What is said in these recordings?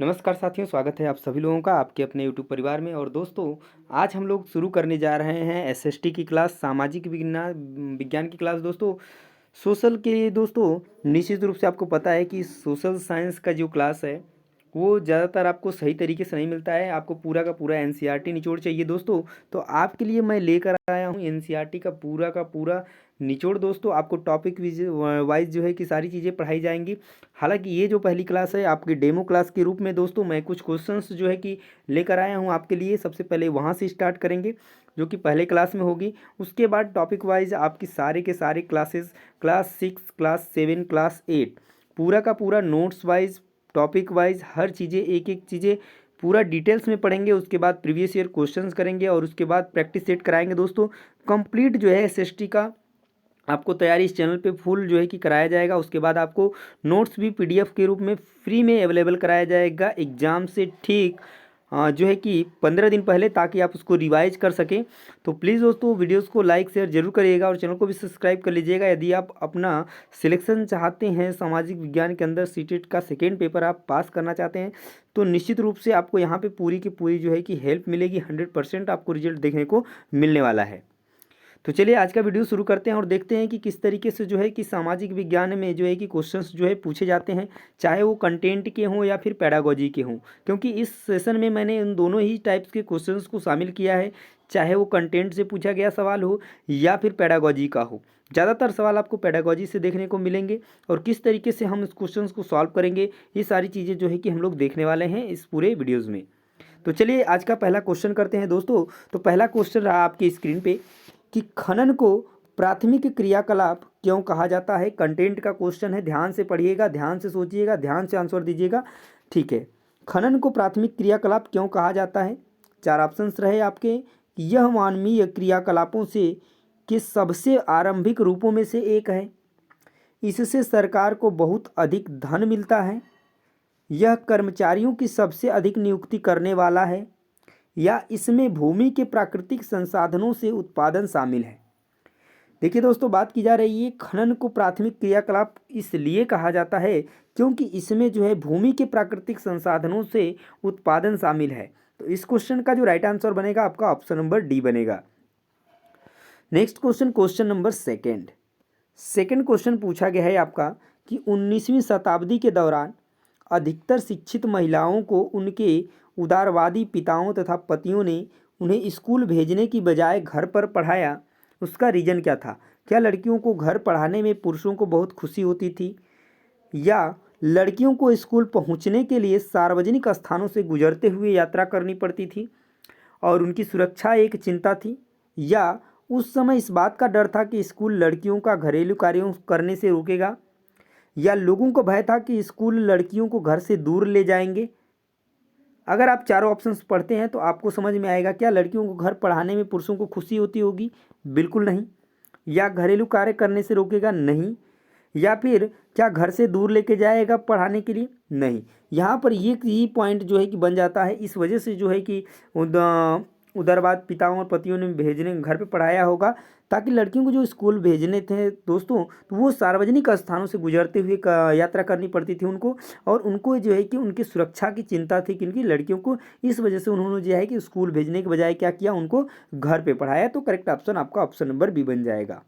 नमस्कार साथियों, स्वागत है आप सभी लोगों का आपके अपने यूट्यूब परिवार में। और दोस्तों, आज हम लोग शुरू करने जा रहे हैं एसएसटी की क्लास, सामाजिक विज्ञान विज्ञान की क्लास। दोस्तों, सोशल के लिए दोस्तों निश्चित रूप से आपको पता है कि सोशल साइंस का जो क्लास है वो ज़्यादातर आपको सही तरीके से नहीं मिलता है। आपको पूरा का पूरा एनसीईआरटी निचोड़ चाहिए दोस्तों। तो आपके लिए मैं लेकर आया हूँ एनसीईआरटी का पूरा निचोड़। दोस्तों, आपको टॉपिक वाइज जो है कि सारी चीज़ें पढ़ाई जाएंगी। हालांकि ये जो पहली क्लास है आपकी डेमो क्लास के रूप में दोस्तों, मैं कुछ क्वेश्चंस जो है कि लेकर आया हूँ आपके लिए। सबसे पहले वहाँ से स्टार्ट करेंगे जो कि पहले क्लास में होगी। उसके बाद टॉपिक वाइज आपकी सारे के सारे क्लासेस, क्लास 6, क्लास 7, क्लास 8, पूरा का पूरा नोट्स वाइज, टॉपिक वाइज हर चीज़ें एक एक चीज़ें पूरा डिटेल्स में पढ़ेंगे। उसके बाद प्रीवियस ईयर क्वेश्चंस करेंगे और उसके बाद प्रैक्टिस सेट कराएंगे दोस्तों। कंप्लीट जो है एसएसटी का आपको तैयारी इस चैनल पे फुल जो है कि कराया जाएगा। उसके बाद आपको नोट्स भी पीडीएफ के रूप में फ्री में अवेलेबल कराया जाएगा एग्ज़ाम से ठीक जो है कि 15 दिन पहले, ताकि आप उसको रिवाइज कर सकें। तो प्लीज़ दोस्तों, वीडियोस को लाइक शेयर जरूर करिएगा और चैनल को भी सब्सक्राइब कर लीजिएगा। यदि आप अपना सिलेक्शन चाहते हैं सामाजिक विज्ञान के अंदर, सीटेट का सेकेंड पेपर आप पास करना चाहते हैं, तो निश्चित रूप से आपको यहाँ पे पूरी की पूरी जो है कि हेल्प मिलेगी। 100% आपको रिजल्ट देखने को मिलने वाला है। तो चलिए आज का वीडियो शुरू करते हैं और देखते हैं कि किस तरीके से जो है कि सामाजिक विज्ञान में जो है कि क्वेश्चंस जो है पूछे जाते हैं, चाहे वो कंटेंट के हों या फिर पैडागोजी के हों। क्योंकि इस सेशन में मैंने उन दोनों ही टाइप्स के क्वेश्चंस को शामिल किया है, चाहे वो कंटेंट से पूछा गया सवाल हो या फिर पैडागोजी का हो। ज़्यादातर सवाल आपको पैडागोजी से देखने को मिलेंगे और किस तरीके से हम इस क्वेश्चन को सॉल्व करेंगे, ये सारी चीज़ें जो है कि हम लोग देखने वाले हैं इस पूरे वीडियोज़ में। तो चलिए आज का पहला क्वेश्चन करते हैं दोस्तों। तो पहला क्वेश्चन रहा आपकी स्क्रीन पे कि खनन को प्राथमिक क्रियाकलाप क्यों कहा जाता है। कंटेंट का क्वेश्चन है, ध्यान से पढ़िएगा, ध्यान से सोचिएगा, ध्यान से आंसर दीजिएगा। ठीक है, खनन को प्राथमिक क्रियाकलाप क्यों कहा जाता है। चार ऑप्शंस रहे आपके। यह मानवीय क्रियाकलापों से के सबसे आरंभिक रूपों में से एक है। इससे सरकार को बहुत अधिक धन मिलता है। यह कर्मचारियों की सबसे अधिक नियुक्ति करने वाला है, या इसमें भूमि के प्राकृतिक संसाधनों से उत्पादन शामिल है। देखिए दोस्तों, बात की जा रही है खनन को प्राथमिक क्रियाकलाप इसलिए कहा जाता है क्योंकि इसमें जो है भूमि के प्राकृतिक संसाधनों से उत्पादन शामिल है। तो इस क्वेश्चन का जो राइट आंसर बनेगा आपका ऑप्शन नंबर डी बनेगा। Next question, question number second question पूछा गया है आपका कि 19वीं शताब्दी के दौरान अधिकतर शिक्षित महिलाओं को उनके उदारवादी पिताओं तथा पतियों ने उन्हें स्कूल भेजने की बजाय घर पर पढ़ाया। उसका रीज़न क्या था। क्या लड़कियों को घर पढ़ाने में पुरुषों को बहुत खुशी होती थी, या लड़कियों को स्कूल पहुंचने के लिए सार्वजनिक स्थानों से गुजरते हुए यात्रा करनी पड़ती थी और उनकी सुरक्षा एक चिंता थी, या उस समय इस बात का डर था कि स्कूल लड़कियों का घरेलू कार्यों करने से रोकेगा, या लोगों को भय था कि स्कूल लड़कियों को घर से दूर ले जाएंगे। अगर आप चारों ऑप्शंस पढ़ते हैं तो आपको समझ में आएगा, क्या लड़कियों को घर पढ़ाने में पुरुषों को खुशी होती होगी, बिल्कुल नहीं। या घरेलू कार्य करने से रोकेगा, नहीं। या फिर क्या घर से दूर लेके जाएगा पढ़ाने के लिए, नहीं। यहाँ पर ये पॉइंट जो है कि बन जाता है, इस वजह से जो है कि उदारवाद पिताओं और पतियों ने भेजने घर पे पढ़ाया होगा, ताकि लड़कियों को जो स्कूल भेजने थे दोस्तों, तो वो सार्वजनिक स्थानों से गुजरते हुए यात्रा करनी पड़ती थी उनको, और उनको जो है कि उनकी सुरक्षा की चिंता थी क्योंकि लड़कियों को, इस वजह से उन्होंने जो है कि स्कूल भेजने के बजाय क्या किया, उनको घर पे पढ़ाया। तो करेक्ट ऑप्शन आपका ऑप्शन नंबर बी बन जाएगा।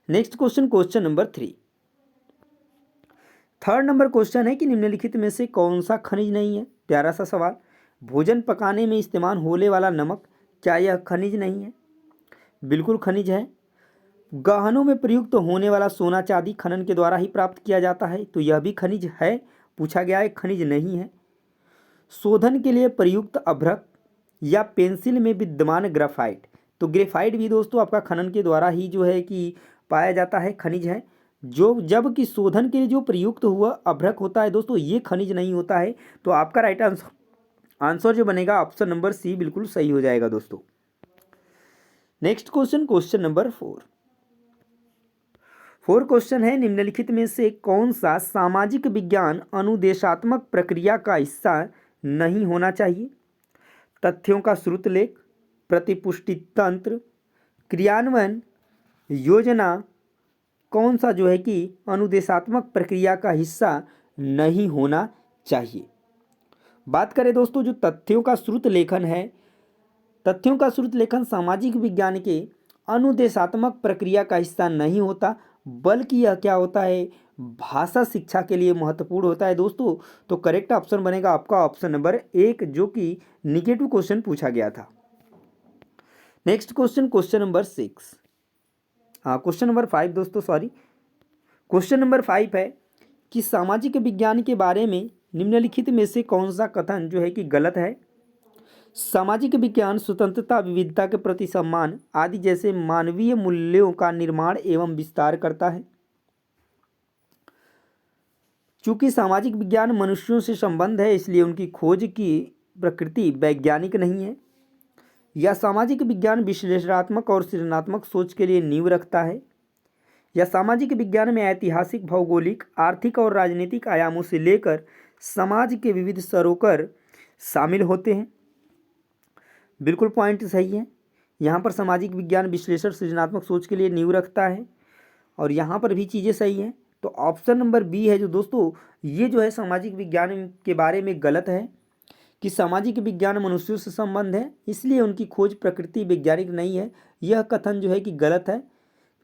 Next question, question number 3। Third number question है कि निम्नलिखित में से कौन सा खनिज नहीं है। प्यारा सा सवाल। भोजन पकाने में इस्तेमाल होने वाला नमक, क्या यह खनिज नहीं है। बिल्कुल खनिज है। गहनों में प्रयुक्त होने वाला सोना चांदी खनन के द्वारा ही प्राप्त किया जाता है, तो यह भी खनिज है। पूछा गया है, खनिज नहीं है। शोधन के लिए प्रयुक्त अभ्रक या पेंसिल में विद्यमान ग्रेफाइट, तो ग्रेफाइट भी दोस्तों आपका खनन के द्वारा ही जो है कि पाया जाता है, खनिज है। जो जबकि शोधन के लिए जो प्रयुक्त हुआ अभ्रक होता है दोस्तों, ये खनिज नहीं होता है। तो आपका राइट आंसर जो बनेगा ऑप्शन नंबर सी बिल्कुल सही हो जाएगा दोस्तों। Next question, question number 4 question है, निम्नलिखित में से कौन सा सामाजिक विज्ञान अनुदेशात्मक प्रक्रिया का हिस्सा नहीं होना चाहिए। तथ्यों का श्रुतलेख, प्रतिपुष्टि तंत्र, क्रियान्वयन योजना, कौन सा जो है कि अनुदेशात्मक प्रक्रिया का हिस्सा नहीं होना चाहिए। बात करें दोस्तों जो तथ्यों का श्रुत लेखन है, तथ्यों का श्रुत लेखन सामाजिक विज्ञान के अनुदेशात्मक प्रक्रिया का हिस्सा नहीं होता, बल्कि यह क्या होता है, भाषा शिक्षा के लिए महत्वपूर्ण होता है दोस्तों। तो करेक्ट ऑप्शन बनेगा आपका ऑप्शन नंबर 1, जो कि निगेटिव क्वेश्चन पूछा गया था। Next question, question number 6, question number 5 दोस्तों, सॉरी, क्वेश्चन नंबर 5 है कि सामाजिक विज्ञान के बारे में निम्नलिखित में से कौन सा कथन जो है कि गलत है। सामाजिक विज्ञान स्वतंत्रता, विविधता के प्रति सम्मान आदि जैसे मानवीय मूल्यों का निर्माण एवं विस्तार करता है। चूंकि सामाजिक विज्ञान मनुष्यों से संबंध है, इसलिए उनकी खोज की प्रकृति वैज्ञानिक नहीं है। या सामाजिक विज्ञान विश्लेषणात्मक और सृजनात्मक सोच के लिए नींव रखता है। या सामाजिक विज्ञान में ऐतिहासिक, भौगोलिक, आर्थिक और राजनीतिक आयामों से लेकर समाज के विविध सरोकर शामिल होते हैं। बिल्कुल पॉइंट सही है। यहाँ पर सामाजिक विज्ञान विश्लेषण सृजनात्मक सोच के लिए नींव रखता है, और यहाँ पर भी चीज़ें सही हैं। तो ऑप्शन नंबर बी है जो दोस्तों, ये जो है सामाजिक विज्ञान के बारे में गलत है कि सामाजिक विज्ञान मनुष्यों से संबंध है, इसलिए उनकी खोज प्रकृति वैज्ञानिक नहीं है। यह कथन जो है कि गलत है,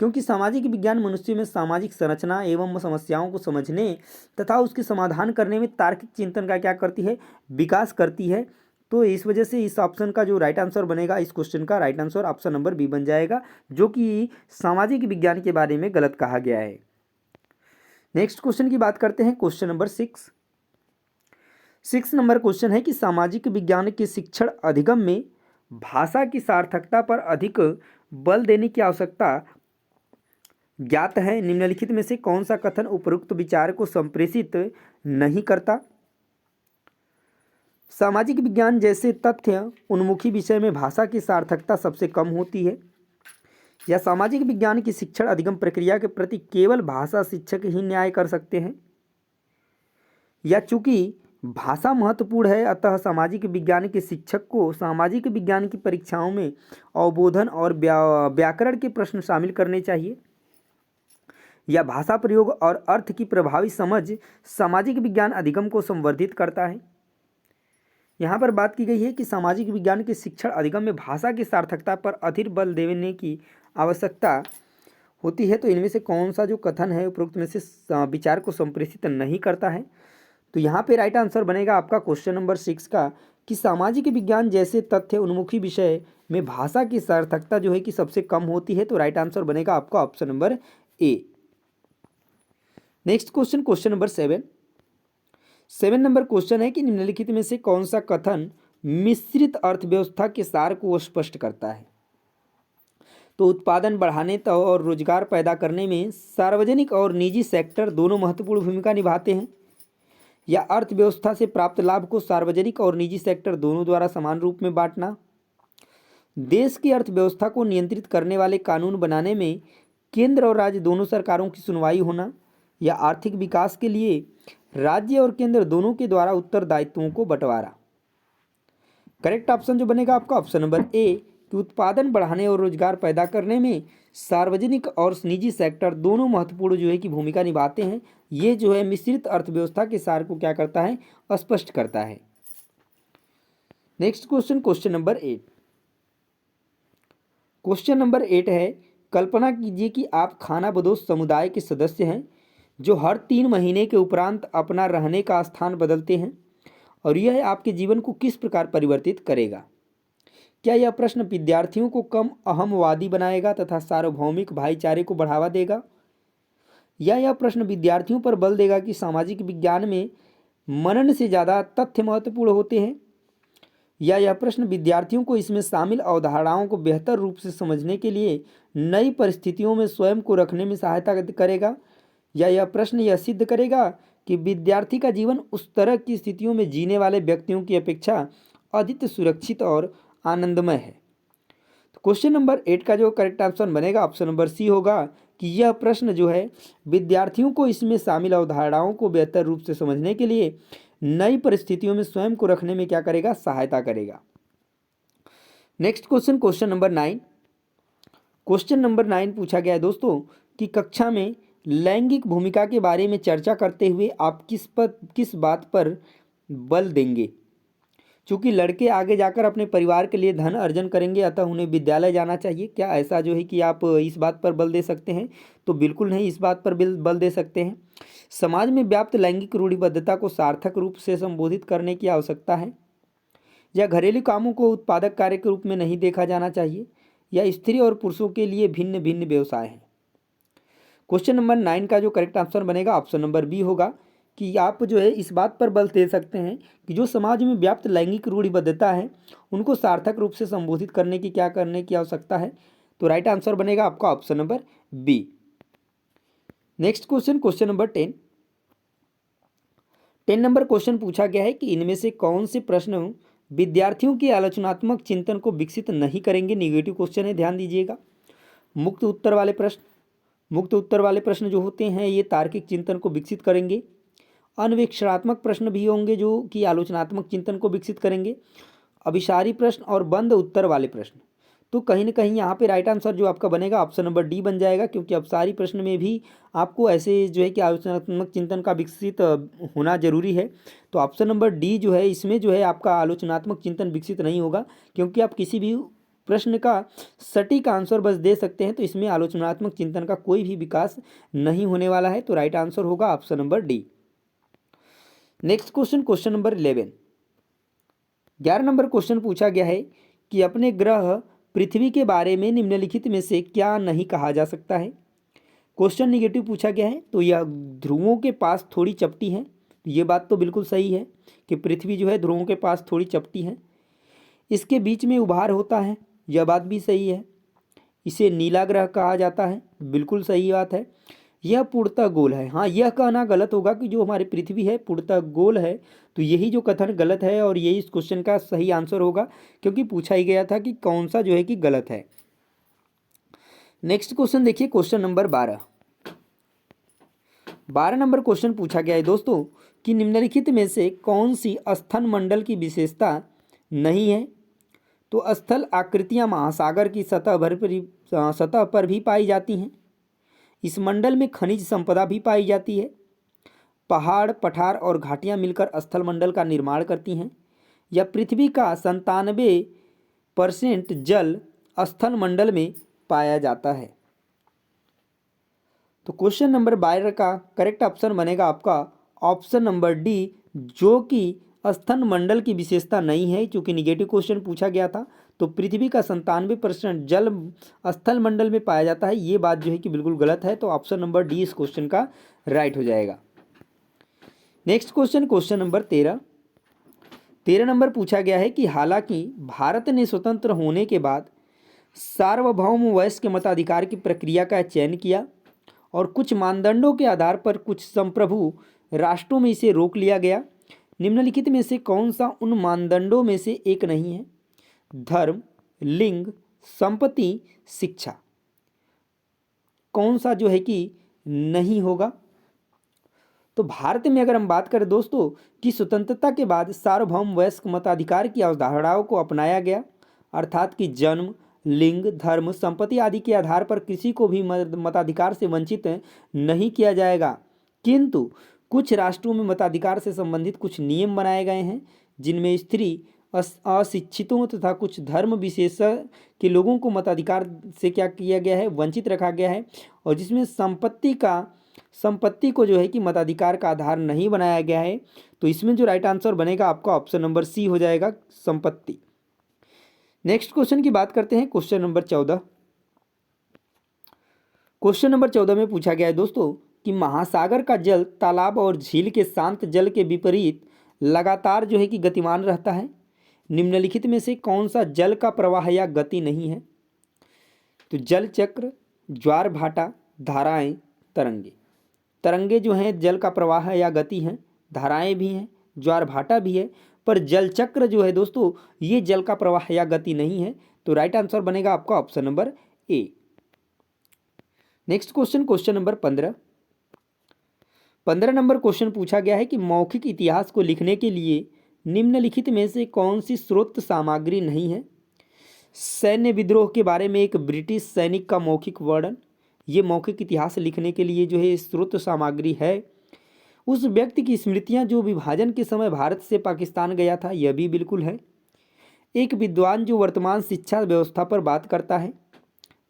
क्योंकि सामाजिक विज्ञान मनुष्य में सामाजिक संरचना एवं समस्याओं को समझने तथा उसके समाधान करने में तार्किक चिंतन का क्या करती है, विकास करती है। तो इस वजह से इस ऑप्शन का जो राइट आंसर बनेगा, इस क्वेश्चन का right answer option number B बन जाएगा, जो कि सामाजिक विज्ञान के बारे में गलत कहा गया है। नेक्स्ट क्वेश्चन की बात करते हैं, क्वेश्चन नंबर 6 नंबर क्वेश्चन है कि सामाजिक विज्ञान के शिक्षण अधिगम में भाषा की सार्थकता पर अधिक बल देने की आवश्यकता ज्ञात है। निम्नलिखित में से कौन सा कथन उपरोक्त विचार को संप्रेषित नहीं करता। सामाजिक विज्ञान जैसे तथ्य उन्मुखी विषय में भाषा की सार्थकता सबसे कम होती है। या सामाजिक विज्ञान की शिक्षण अधिगम प्रक्रिया के प्रति केवल भाषा शिक्षक ही न्याय कर सकते हैं। या चूंकि भाषा महत्वपूर्ण है, अतः सामाजिक विज्ञान के शिक्षक को सामाजिक विज्ञान की परीक्षाओं में अवबोधन और व्याकरण के प्रश्न शामिल करने चाहिए। या भाषा प्रयोग और अर्थ की प्रभावी समझ सामाजिक विज्ञान अधिगम को संवर्धित करता है। यहाँ पर बात की गई है कि सामाजिक विज्ञान के शिक्षण अधिगम में भाषा की सार्थकता पर अधिक बल देने की आवश्यकता होती है। तो इनमें से कौन सा जो कथन है उपरोक्त में से विचार को संप्रेषित नहीं करता है। तो यहाँ पे राइट आंसर बनेगा आपका क्वेश्चन नंबर 6 का कि सामाजिक विज्ञान जैसे तथ्य उन्मुखी विषय में भाषा की सार्थकता जो है कि सबसे कम होती है। तो राइट आंसर बनेगा आपका option number A. Next question, question number 7 number question है कि निम्नलिखित में से कौन सा कथन मिश्रित अर्थव्यवस्था के सार को स्पष्ट करता है। तो उत्पादन बढ़ाने और रोजगार पैदा करने में सार्वजनिक और निजी सेक्टर दोनों महत्वपूर्ण भूमिका निभाते हैं। या अर्थव्यवस्था से प्राप्त लाभ को सार्वजनिक और निजी सेक्टर दोनों द्वारा समान रूप में बांटना। देश की अर्थव्यवस्था को नियंत्रित करने वाले कानून बनाने में केंद्र और राज्य दोनों सरकारों की सुनवाई होना। या आर्थिक विकास के लिए राज्य और केंद्र दोनों के द्वारा उत्तरदायित्वों को बंटवारा। करेक्ट ऑप्शन जो बनेगा आपका ऑप्शन नंबर ए कि उत्पादन बढ़ाने और रोजगार पैदा करने में सार्वजनिक और निजी सेक्टर दोनों महत्वपूर्ण जो है कि भूमिका निभाते हैं। ये जो है मिश्रित अर्थव्यवस्था के सार को क्या करता है, स्पष्ट करता है। Next question, question number 8। Question number 8 है, कल्पना कीजिए कि आप खानाबदोश समुदाय के सदस्य हैं जो हर 3 महीने के उपरांत अपना रहने का स्थान बदलते हैं, और यह आपके जीवन को किस प्रकार परिवर्तित करेगा। क्या यह प्रश्न विद्यार्थियों को कम अहमवादी बनाएगा तथा सार्वभौमिक भाईचारे को बढ़ावा देगा। या यह प्रश्न विद्यार्थियों पर बल देगा कि सामाजिक विज्ञान में मनन से ज़्यादा तथ्य महत्वपूर्ण होते हैं। या यह प्रश्न विद्यार्थियों को इसमें शामिल अवधारणाओं को बेहतर रूप से समझने के लिए नई परिस्थितियों में स्वयं को रखने में सहायता करेगा। या यह प्रश्न यह सिद्ध करेगा कि विद्यार्थी का जीवन उस तरह की स्थितियों में जीने वाले व्यक्तियों की अपेक्षा अधिक सुरक्षित और आनंदमय है। तो क्वेश्चन नंबर 8 का जो करेक्ट ऑप्शन बनेगा ऑप्शन नंबर सी होगा कि यह प्रश्न जो है विद्यार्थियों को इसमें शामिल अवधारणाओं को बेहतर रूप से समझने के लिए नई परिस्थितियों में स्वयं को रखने में क्या करेगा, सहायता करेगा। Next question, question number 9। Question number 9 पूछा गया है दोस्तों कि कक्षा में लैंगिक भूमिका के बारे में चर्चा करते हुए आप किस बात पर बल देंगे? चूँकि लड़के आगे जाकर अपने परिवार के लिए धन अर्जन करेंगे, अतः उन्हें विद्यालय जाना चाहिए। क्या ऐसा जो है कि आप इस बात पर बल दे सकते हैं? तो बिल्कुल नहीं, इस बात पर बल दे सकते हैं। समाज में व्याप्त लैंगिक रूढ़िबद्धता को सार्थक रूप से संबोधित करने की आवश्यकता है। या घरेलू कामों को उत्पादक कार्य के रूप में नहीं देखा जाना चाहिए। या स्त्री और पुरुषों के लिए भिन्न भिन्न व्यवसाय हैं। क्वेश्चन नंबर 9 का जो करेक्ट आंसर बनेगा ऑप्शन नंबर बी होगा कि आप जो है इस बात पर बल दे सकते हैं कि जो समाज में व्याप्त लैंगिक रूढ़िबद्धता है उनको सार्थक रूप से संबोधित करने की क्या करने की आवश्यकता है। तो राइट आंसर बनेगा आपका option number B. Next question, question number 10 number question पूछा गया है कि इनमें से कौन से प्रश्न विद्यार्थियों के आलोचनात्मक चिंतन को विकसित नहीं करेंगे। निगेटिव क्वेश्चन है, ध्यान दीजिएगा। मुक्त उत्तर वाले प्रश्न जो होते हैं ये तार्किक चिंतन को विकसित करेंगे। अन्वेषणात्मक प्रश्न भी होंगे जो कि आलोचनात्मक चिंतन को विकसित करेंगे। अभिसारी प्रश्न और बंद उत्तर वाले प्रश्न, तो कहीं ना कहीं यहाँ पे राइट आंसर जो आपका बनेगा ऑप्शन नंबर डी बन जाएगा, क्योंकि अभिसारी प्रश्न में भी आपको ऐसे जो है कि आलोचनात्मक चिंतन का विकसित होना जरूरी है। तो ऑप्शन नंबर डी जो है इसमें जो है आपका आलोचनात्मक चिंतन विकसित नहीं होगा, क्योंकि आप किसी भी प्रश्न का सटीक आंसर बस दे सकते हैं, तो इसमें आलोचनात्मक चिंतन का कोई भी विकास नहीं होने वाला है। तो राइट आंसर होगा option number D. Next question, question number 11 number question पूछा गया है कि अपने ग्रह पृथ्वी के बारे में निम्नलिखित में से क्या नहीं कहा जा सकता है। क्वेश्चन निगेटिव पूछा गया है, तो यह ध्रुवों के पास थोड़ी चपटी है। ये बात तो बिल्कुल सही है कि पृथ्वी जो है ध्रुवों के पास थोड़ी चपटी है। इसके बीच में उभार होता है, यह बात भी सही है। इसे नीला ग्रह कहा जाता है, बिल्कुल सही बात है। यह पूर्णतः गोल है, हाँ यह कहना गलत होगा कि जो हमारी पृथ्वी है पूर्णतः गोल है, तो यही जो कथन गलत है और यही इस क्वेश्चन का सही आंसर होगा, क्योंकि पूछा ही गया था कि कौन सा जो है कि गलत है। नेक्स्ट क्वेश्चन देखिए, क्वेश्चन नंबर 12 नंबर क्वेश्चन पूछा गया है दोस्तों कि निम्नलिखित में से कौन सी स्थल मंडल की विशेषता नहीं है। तो स्थल आकृतियां महासागर की सतह पर भी पाई जाती हैं। इस मंडल में खनिज संपदा भी पाई जाती है। पहाड़, पठार और घाटियां मिलकर स्थल मंडल का निर्माण करती हैं। या पृथ्वी का 97% जल स्थल मंडल में पाया जाता है। तो क्वेश्चन नंबर 12 का करेक्ट ऑप्शन बनेगा आपका ऑप्शन नंबर डी, जो कि स्थल मंडल की विशेषता नहीं है। चूंकि निगेटिव क्वेश्चन पूछा गया था, तो पृथ्वी का 97% जल स्थल मंडल में पाया जाता है, ये बात जो है कि बिल्कुल गलत है। तो ऑप्शन नंबर डी इस क्वेश्चन का राइट हो जाएगा। Next question, question number 13 number पूछा गया है कि हालांकि भारत ने स्वतंत्र होने के बाद सार्वभौम वयस्क मताधिकार की प्रक्रिया का चयन किया और कुछ मानदंडों के आधार पर कुछ संप्रभु राष्ट्रों में इसे रोक लिया गया। निम्नलिखित में से कौन सा उन मानदंडों में से एक नहीं है। धर्म, लिंग, संपत्ति, शिक्षा, कौन सा जो है कि नहीं होगा। तो भारत में अगर हम बात करें दोस्तों कि स्वतंत्रता के बाद सार्वभौम वयस्क मताधिकार की अवधारणाओं को अपनाया गया, अर्थात कि जन्म, लिंग, धर्म, संपत्ति आदि के आधार पर किसी को भी मताधिकार से वंचित नहीं किया जाएगा। किंतु कुछ राष्ट्रों में मताधिकार से संबंधित कुछ नियम बनाए गए हैं, जिनमें स्त्री, अशिक्षितों तथा कुछ धर्म विशेष के लोगों को मताधिकार से क्या किया गया है, वंचित रखा गया है। और जिसमें संपत्ति को जो है कि मताधिकार का आधार नहीं बनाया गया है। तो इसमें जो राइट आंसर बनेगा आपका ऑप्शन नंबर सी हो जाएगा, संपत्ति। नेक्स्ट क्वेश्चन की बात करते हैं, क्वेश्चन नंबर 14। क्वेश्चन नंबर 14 में पूछा गया है दोस्तों कि महासागर का जल तालाब और झील के शांत जल के विपरीत लगातार जो है कि गतिमान रहता है। निम्नलिखित में से कौन सा जल का प्रवाह या गति नहीं है। तो जल चक्र, ज्वार भाटा, धाराएं, तरंगे। तरंगे जो हैं जल का प्रवाह या गति हैं, धाराएं भी हैं, ज्वार भाटा भी है, पर जल चक्र जो है दोस्तों ये जल का प्रवाह या गति नहीं है। तो राइट आंसर बनेगा आपका option number A. Next question, question number 15 number question पूछा गया है कि मौखिक इतिहास को लिखने के लिए निम्नलिखित में से कौन सी स्रोत सामग्री नहीं है। सैन्य विद्रोह के बारे में एक ब्रिटिश सैनिक का मौखिक वर्णन, ये मौखिक इतिहास लिखने के लिए जो है स्रोत सामग्री है। उस व्यक्ति की स्मृतियां जो विभाजन के समय भारत से पाकिस्तान गया था, यह भी बिल्कुल है। एक विद्वान जो वर्तमान शिक्षा व्यवस्था पर बात करता है,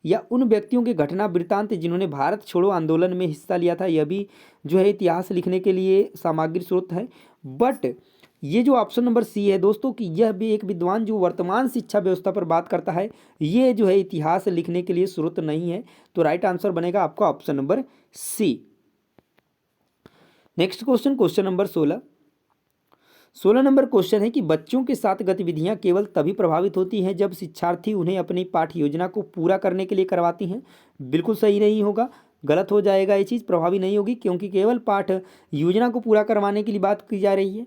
या उन व्यक्तियों के घटना वृत्तांत जिन्होंने भारत छोड़ो आंदोलन में हिस्सा लिया था, यह भी जो है इतिहास लिखने के लिए सामग्री स्रोत है। बट ये जो ऑप्शन नंबर सी है दोस्तों कि यह भी एक विद्वान जो वर्तमान शिक्षा व्यवस्था पर बात करता है, ये जो है इतिहास लिखने के लिए स्रोत नहीं है। तो राइट आंसर बनेगा आपका option number C. Next question, question number 16 number question है कि बच्चों के साथ गतिविधियां केवल तभी प्रभावित होती हैं जब शिक्षार्थी उन्हें अपनी पाठ्य योजना को पूरा करने के लिए करवाती हैं। बिल्कुल सही नहीं होगा, गलत हो जाएगा, ये चीज़ प्रभावी नहीं होगी, क्योंकि केवल पाठ योजना को पूरा करवाने के लिए बात की जा रही है।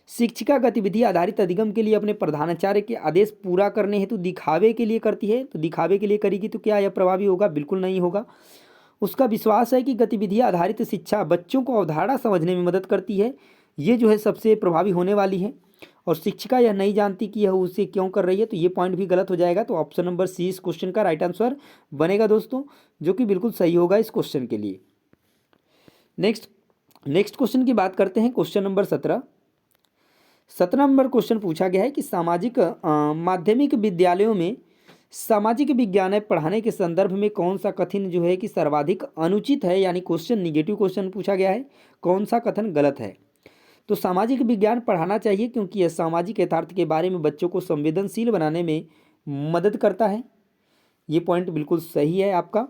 शिक्षिका गतिविधि आधारित अधिगम के लिए अपने प्रधानाचार्य के आदेश पूरा करने हेतु दिखावे के लिए करती है, तो दिखावे के लिए करेगी तो क्या यह प्रभावी होगा? बिल्कुल नहीं होगा। उसका विश्वास है कि गतिविधि आधारित शिक्षा बच्चों को अवधारणा समझने में मदद करती है, ये जो है सबसे प्रभावी होने वाली है। और शिक्षिका यह नहीं जानती कि यह उसे क्यों कर रही है, तो ये पॉइंट भी गलत हो जाएगा। तो ऑप्शन नंबर सी इस क्वेश्चन का राइट आंसर बनेगा दोस्तों, जो कि बिल्कुल सही होगा इस क्वेश्चन के लिए। नेक्स्ट क्वेश्चन की बात करते हैं, क्वेश्चन नंबर 17 नंबर क्वेश्चन पूछा गया है कि सामाजिक माध्यमिक विद्यालयों में सामाजिक विज्ञान पढ़ाने के संदर्भ में कौन सा कथन जो है कि सर्वाधिक अनुचित है, यानी क्वेश्चन निगेटिव क्वेश्चन पूछा गया है, कौन सा कथन गलत है। तो सामाजिक विज्ञान पढ़ाना चाहिए क्योंकि यह सामाजिक यथार्थ के बारे में बच्चों को संवेदनशील बनाने में मदद करता है, ये पॉइंट बिल्कुल सही है आपका।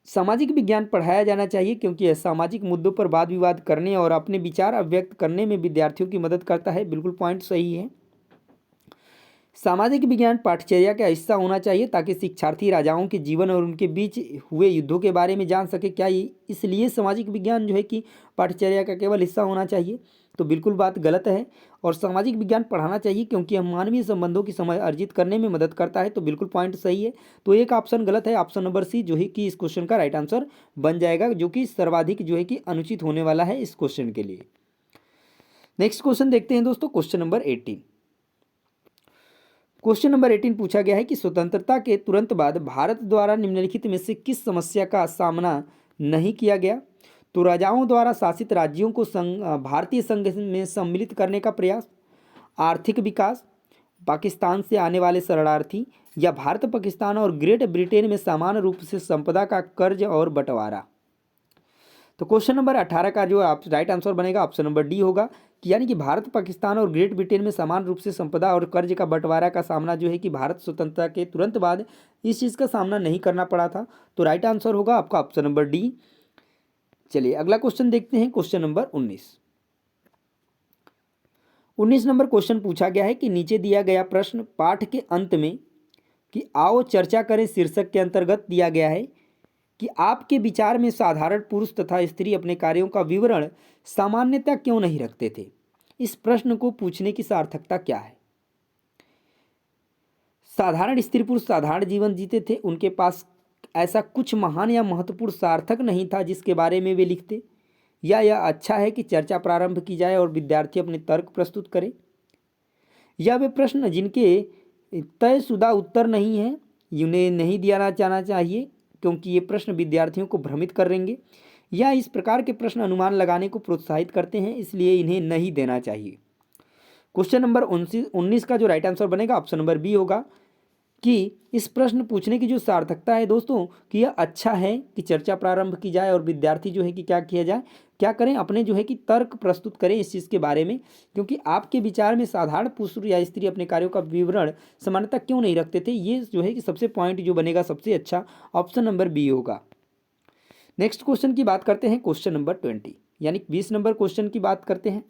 सामाजिक विज्ञान पढ़ाया जाना चाहिए क्योंकि यह सामाजिक मुद्दों पर वाद विवाद करने और अपने विचार अभिव्यक्त करने में विद्यार्थियों की मदद करता है, बिल्कुल पॉइंट सही है। सामाजिक विज्ञान पाठ्यचर्या का हिस्सा होना चाहिए ताकि शिक्षार्थी राजाओं के जीवन और उनके बीच हुए युद्धों के बारे में जान सके। क्या इसलिए सामाजिक विज्ञान जो है कि पाठ्यचर्या का केवल हिस्सा होना चाहिए? तो बिल्कुल बात गलत है। और सामाजिक विज्ञान पढ़ाना चाहिए क्योंकि यह मानवीय संबंधों की समझ अर्जित करने में मदद करता है, तो बिल्कुल पॉइंट सही है। तो एक ऑप्शन गलत है, ऑप्शन नंबर सी जो है कि इस क्वेश्चन का राइट आंसर बन जाएगा, जो कि सर्वाधिक जो है कि अनुचित होने वाला है इस क्वेश्चन के लिए। नेक्स्ट क्वेश्चन देखते हैं दोस्तों, क्वेश्चन नंबर 18। क्वेश्चन नंबर 18 पूछा गया है कि स्वतंत्रता के तुरंत बाद भारत द्वारा निम्नलिखित में से किस समस्या का सामना नहीं किया गया? तो राजाओं द्वारा शासित राज्यों को भारतीय संघ में सम्मिलित करने का प्रयास, आर्थिक विकास, पाकिस्तान से आने वाले शरणार्थी, या भारत पाकिस्तान और ग्रेट ब्रिटेन में समान रूप से संपदा का कर्ज और बंटवारा। तो क्वेश्चन नंबर 18 का जो आप राइट आंसर बनेगा ऑप्शन नंबर डी होगा, कि यानी कि भारत पाकिस्तान और ग्रेट ब्रिटेन में समान रूप से संपदा और कर्ज का बंटवारा का सामना जो है कि भारत स्वतंत्रता के तुरंत बाद इस चीज़ का सामना नहीं करना पड़ा था। तो राइट आंसर होगा आपका ऑप्शन नंबर डी। चलिए अगला क्वेश्चन देखते हैं, क्वेश्चन नंबर 19 नंबर क्वेश्चन पूछा गया है कि नीचे दिया गया प्रश्न पाठ के अंत में कि आओ चर्चा करें शीर्षक के अंतर्गत दिया गया है कि आपके विचार में साधारण पुरुष तथा स्त्री अपने कार्यों का विवरण सामान्यतः क्यों नहीं रखते थे? इस प्रश्न को पूछने की सार्थकता क्या है? साधारण स्त्री पुरुष साधारण जीवन जीते थे, उनके पास ऐसा कुछ महान या महत्वपूर्ण सार्थक नहीं था जिसके बारे में वे लिखते, या यह अच्छा है कि चर्चा प्रारंभ की जाए और विद्यार्थी अपने तर्क प्रस्तुत करें, या वे प्रश्न जिनके तयशुदा उत्तर नहीं है उन्हें नहीं दिया जाना चाहिए क्योंकि ये प्रश्न विद्यार्थियों को भ्रमित करेंगे, या इस प्रकार के प्रश्न अनुमान लगाने को प्रोत्साहित करते हैं इसलिए इन्हें नहीं देना चाहिए। क्वेश्चन नंबर 19 का जो राइट आंसर बनेगा ऑप्शन नंबर बी होगा, कि इस प्रश्न पूछने की जो सार्थकता है दोस्तों कि यह अच्छा है कि चर्चा प्रारंभ की जाए और विद्यार्थी जो है कि क्या किया जाए, क्या करें, अपने जो है कि तर्क प्रस्तुत करें इस चीज़ के बारे में, क्योंकि आपके विचार में साधारण पुरुष या स्त्री अपने कार्यों का विवरण समानता क्यों नहीं रखते थे, ये जो है कि सबसे पॉइंट जो बनेगा सबसे अच्छा ऑप्शन नंबर बी होगा। नेक्स्ट क्वेश्चन की बात करते हैं, क्वेश्चन नंबर 20 यानी 20 नंबर क्वेश्चन की बात करते हैं।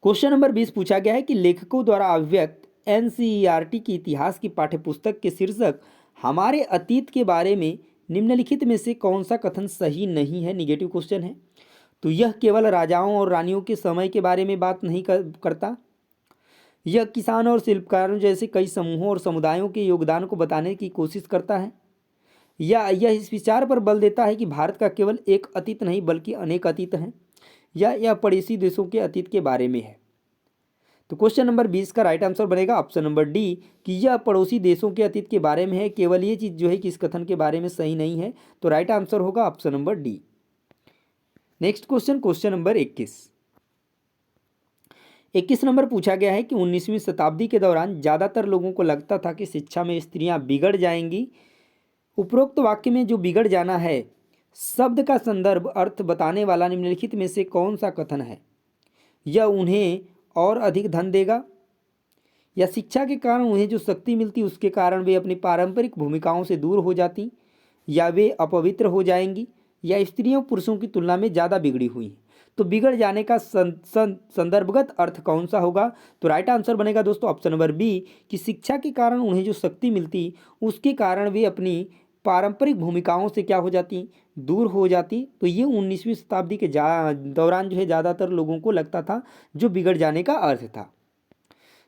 क्वेश्चन नंबर 20 पूछा गया है कि लेखकों द्वारा अभिव्यक्त एनसीईआरटी की इतिहास की पाठ्यपुस्तक के शीर्षक हमारे अतीत के बारे में निम्नलिखित में से कौन सा कथन सही नहीं है? निगेटिव क्वेश्चन है। तो यह केवल राजाओं और रानियों के समय के बारे में बात नहीं करता, यह किसान और शिल्पकारों जैसे कई समूहों और समुदायों के योगदान को बताने की कोशिश करता है, या यह इस विचार पर बल देता है कि भारत का केवल एक अतीत नहीं बल्कि अनेक अतीत हैं, या यह पड़ोसी देशों के अतीत के बारे में है। तो क्वेश्चन नंबर 20 का राइट आंसर बनेगा ऑप्शन नंबर डी कि यह पड़ोसी देशों के अतीत के बारे में है। केवल ये चीज़ जो है कि इस कथन के बारे में सही नहीं है। तो राइट आंसर होगा option number D. Next question, question number 21 number पूछा गया है कि 19वीं शताब्दी के दौरान ज़्यादातर लोगों को लगता था कि शिक्षा में स्त्रियां बिगड़ जाएंगी। उपरोक्त वाक्य में जो बिगड़ जाना है शब्द का संदर्भ अर्थ बताने वाला निम्नलिखित में से कौन सा कथन है? यह उन्हें और अधिक धन देगा, या शिक्षा के कारण उन्हें जो शक्ति मिलती उसके कारण वे अपनी पारंपरिक भूमिकाओं से दूर हो जाती, या वे अपवित्र हो जाएंगी, या स्त्रियों पुरुषों की तुलना में ज़्यादा बिगड़ी हुई हैं। तो बिगड़ जाने का संदर्भगत अर्थ कौन सा होगा? तो राइट आंसर बनेगा दोस्तों ऑप्शन नंबर बी कि शिक्षा के कारण उन्हें जो शक्ति मिलती उसके कारण वे अपनी पारंपरिक भूमिकाओं से क्या हो जाती, दूर हो जाती। तो ये 19वीं शताब्दी के दौरान जो है ज़्यादातर लोगों को लगता था जो बिगड़ जाने का अर्थ था।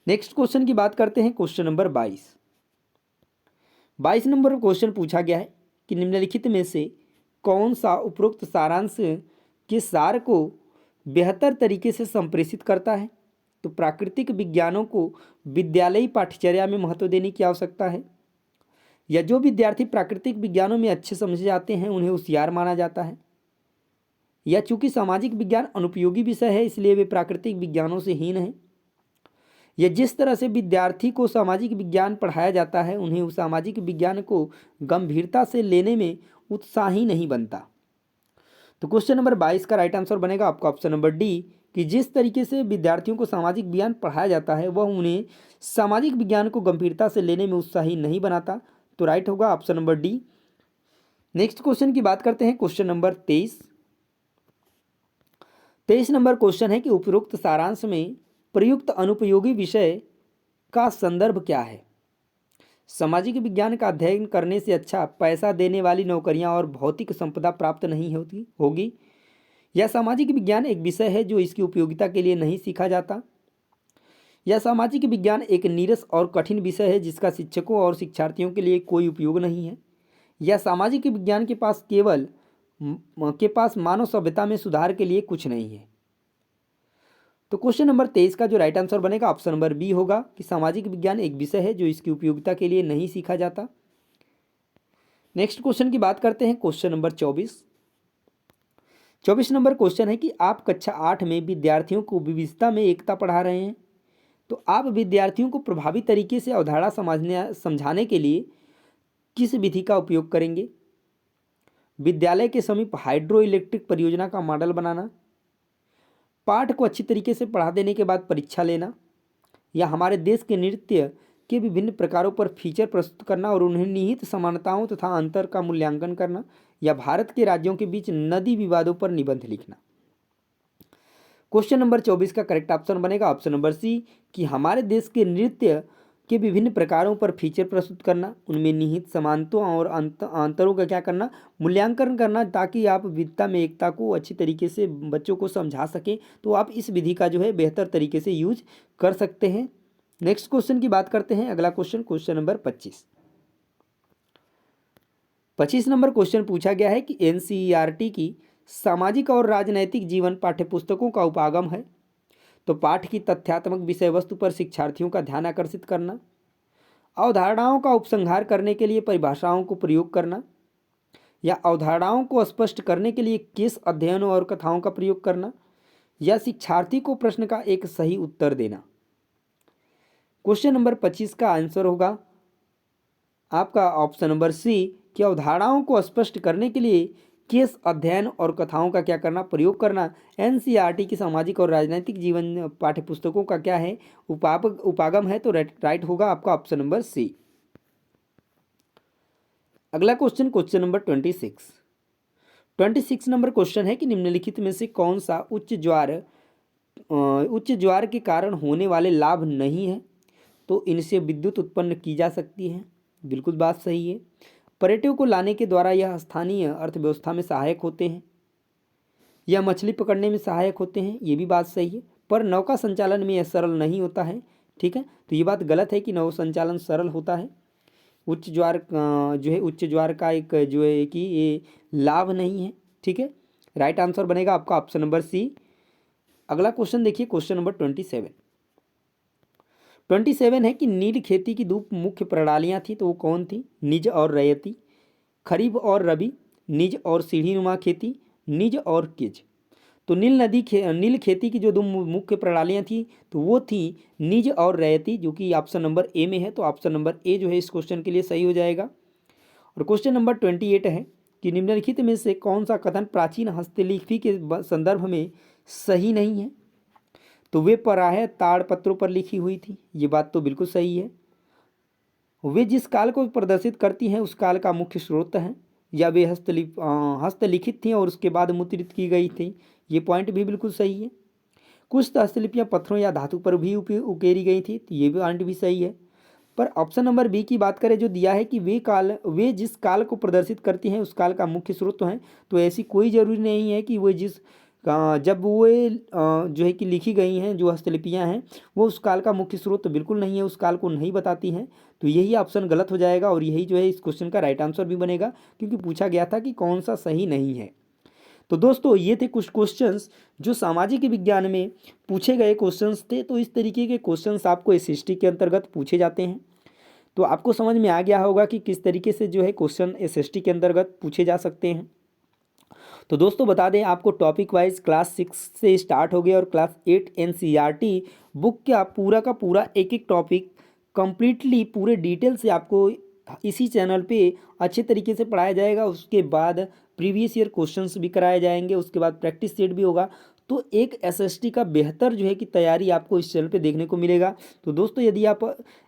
नेक्स्ट क्वेश्चन की बात करते हैं, क्वेश्चन नंबर 22 नंबर क्वेश्चन पूछा गया है कि निम्नलिखित में से कौन सा उपरोक्त सारांश के सार को बेहतर तरीके से संप्रेषित करता है? तो प्राकृतिक विज्ञानों को विद्यालयी पाठ्यचर्या में महत्व देने की आवश्यकता है, या जो विद्यार्थी प्राकृतिक विज्ञानों में अच्छे समझे जाते हैं उन्हें होशियार माना जाता है, या चूंकि सामाजिक विज्ञान अनुपयोगी विषय है इसलिए वे प्राकृतिक विज्ञानों से हीन हैं, या जिस तरह से विद्यार्थी को सामाजिक विज्ञान पढ़ाया जाता है उन्हें उस सामाजिक विज्ञान को गंभीरता से लेने में उत्साही नहीं बनता। तो क्वेश्चन नंबर 22 का राइट आंसर बनेगा आपका ऑप्शन नंबर डी कि जिस तरीके से विद्यार्थियों को सामाजिक विज्ञान पढ़ाया जाता है वह उन्हें सामाजिक विज्ञान को गंभीरता से लेने में उत्साही नहीं बनाता। तो राइट होगा option number D. Next question की बात करते हैं, क्वेश्चन नंबर 23 नंबर क्वेश्चन है कि उपरोक्त सारांश में प्रयुक्त अनुपयोगी विषय का संदर्भ क्या है? सामाजिक विज्ञान का अध्ययन करने से अच्छा पैसा देने वाली नौकरियां और भौतिक संपदा प्राप्त नहीं होगी, या सामाजिक विज्ञान एक विषय है जो इसकी उपयोगिता के लिए नहीं सीखा जाता, या सामाजिक विज्ञान एक नीरस और कठिन विषय है जिसका शिक्षकों और शिक्षार्थियों के लिए कोई उपयोग नहीं है, या सामाजिक विज्ञान के पास मानव सभ्यता में सुधार के लिए कुछ नहीं है। तो क्वेश्चन नंबर 23 का जो राइट आंसर बनेगा ऑप्शन नंबर बी होगा कि सामाजिक विज्ञान एक विषय है जो इसकी उपयोगिता के लिए नहीं सीखा जाता। नेक्स्ट क्वेश्चन की बात करते हैं, क्वेश्चन नंबर 24 नंबर क्वेश्चन है कि आप कक्षा 8 में विद्यार्थियों को विविधता में एकता पढ़ा रहे हैं, तो आप विद्यार्थियों को प्रभावी तरीके से अवधारणा समझाने के लिए किस विधि का उपयोग करेंगे? विद्यालय के समीप हाइड्रो इलेक्ट्रिक परियोजना का मॉडल बनाना, पाठ को अच्छी तरीके से पढ़ा देने के बाद परीक्षा लेना, या हमारे देश के नृत्य के विभिन्न प्रकारों पर फीचर प्रस्तुत करना और उन्हें निहित समानताओं तथा अंतर का मूल्यांकन करना, या भारत के राज्यों के बीच नदी विवादों पर निबंध लिखना। क्वेश्चन नंबर 24 का करेक्ट ऑप्शन बनेगा ऑप्शन नंबर सी कि हमारे देश के नृत्य के विभिन्न प्रकारों पर फीचर प्रस्तुत करना, उनमें निहित समानताओं और अंतरों का क्या करना, मूल्यांकन करना, ताकि आप विविधता में एकता को अच्छी तरीके से बच्चों को समझा सकें। तो आप इस विधि का जो है बेहतर तरीके से यूज कर सकते हैं। नेक्स्ट क्वेश्चन की बात करते हैं, अगला question, question number 25 number question पूछा गया है कि एनसीईआरटी की सामाजिक और राजनैतिक जीवन पाठ्यपुस्तकों का उपागम है। तो पाठ की तथ्यात्मक विषय वस्तु पर शिक्षार्थियों का ध्यान आकर्षित करना, अवधारणाओं का उपसंहार करने के लिए परिभाषाओं को प्रयोग करना, या अवधारणाओं को स्पष्ट करने के लिए केस अध्ययनों और कथाओं का प्रयोग करना, या शिक्षार्थी को प्रश्न का एक सही उत्तर देना। क्वेश्चन नंबर 25 का आंसर होगा आपका ऑप्शन नंबर सी कि अवधारणाओं को स्पष्ट करने के लिए केस अध्ययन और कथाओं का क्या करना, प्रयोग करना। एनसीईआरटी की सामाजिक और राजनीतिक जीवन पाठ्यपुस्तकों का क्या है, उपागम है। तो राइट होगा आपका ऑप्शन नंबर सी। अगला question, question number 26 number question है कि निम्नलिखित में से कौन सा उच्च ज्वार के कारण होने वाले लाभ नहीं है? तो इनसे विद्युत उत्पन्न की जा सकती है, बिल्कुल बात सही है। पर्यटकों को लाने के द्वारा यह स्थानीय अर्थव्यवस्था में सहायक होते हैं, या मछली पकड़ने में सहायक होते हैं, ये भी बात सही है। पर नौका संचालन में यह सरल नहीं होता है, ठीक है। तो ये बात गलत है कि नौ संचालन सरल होता है। उच्च ज्वार जो है उच्च ज्वार का एक जो है कि ये लाभ नहीं है, ठीक है। राइट आंसर बनेगा आपका ऑप्शन नंबर सी। अगला क्वेश्चन देखिए, क्वेश्चन नंबर 27 27 है कि नील खेती की दो मुख्य प्रणालियाँ थी, तो वो कौन थी? निज और रैयती। खरीफ और रबी, निज और सीढ़ीनुमा खेती, निज और किज। तो नील खेती की जो दो मुख्य प्रणालियाँ थी तो वो थी निज और रैयती, जो कि ऑप्शन नंबर ए में है। तो ऑप्शन नंबर ए जो है इस क्वेश्चन के लिए सही हो जाएगा। और क्वेश्चन नंबर 28 है कि निम्नलिखित में से कौन सा कथन प्राचीन हस्तलिपि के संदर्भ में सही नहीं है? तो वे प्रायः ताड़पत्रों पर लिखी हुई थी, ये बात तो बिल्कुल सही है। वे जिस काल को प्रदर्शित करती हैं उस काल का मुख्य स्रोत है, या वे हस्तलिखित थी और उसके बाद मुद्रित की गई थी, ये पॉइंट भी बिल्कुल सही है। कुछ हस्तलिपियाँ पत्थरों या धातु पर भी उकेरी गई थी, तो ये भी पॉइंट भी सही है। पर ऑप्शन नंबर बी की बात करें, जो दिया है कि वे जिस काल को प्रदर्शित करती हैं उस काल का मुख्य स्रोत हैं, तो ऐसी कोई ज़रूरी नहीं है कि वो जब वो जो है कि लिखी गई हैं जो हस्तलिपियाँ हैं वो उस काल का मुख्य स्रोत तो बिल्कुल नहीं है, उस काल को नहीं बताती हैं। तो यही ऑप्शन गलत हो जाएगा और यही जो है इस क्वेश्चन का राइट आंसर भी बनेगा, क्योंकि पूछा गया था कि कौन सा सही नहीं है। तो दोस्तों ये थे कुछ क्वेश्चंस जो सामाजिक विज्ञान में पूछे गए क्वेश्चंस थे। तो इस तरीके के क्वेश्चंस आपको एसएसटी के अंतर्गत पूछे जाते हैं। तो आपको समझ में आ गया होगा कि किस तरीके से जो है क्वेश्चन एसएसटी के अंतर्गत पूछे जा सकते हैं। तो दोस्तों बता दें आपको टॉपिक वाइज क्लास 6 से स्टार्ट हो गया और क्लास 8 एनसीईआरटी बुक का पूरा एक एक टॉपिक कंप्लीटली पूरे डिटेल से आपको इसी चैनल पे अच्छे तरीके से पढ़ाया जाएगा। उसके बाद प्रीवियस ईयर क्वेश्चंस भी कराए जाएंगे, उसके बाद प्रैक्टिस सेट भी होगा। तो एक एसएसटी का बेहतर जो है कि तैयारी आपको इस चैनल पे देखने को मिलेगा। तो दोस्तों यदि आप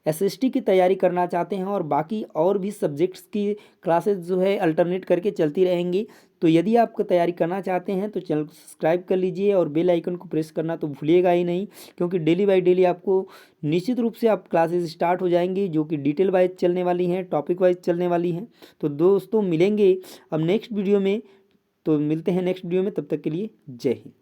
एसएसटी की तैयारी करना चाहते हैं और बाकी और भी सब्जेक्ट्स की क्लासेस जो है अल्टरनेट करके चलती रहेंगी, तो यदि आप तैयारी करना चाहते हैं तो चैनल को सब्सक्राइब कर लीजिए और बेल आइकन को प्रेस करना तो भूलिएगा ही नहीं, क्योंकि डेली बाय डेली आपको निश्चित रूप से आप क्लासेस स्टार्ट हो जाएंगी जो कि डिटेल वाइज चलने वाली हैं, टॉपिक वाइज चलने वाली हैं। तो दोस्तों मिलेंगे अब नेक्स्ट वीडियो में, तो मिलते हैं नेक्स्ट वीडियो में, तब तक के लिए जय हिंद।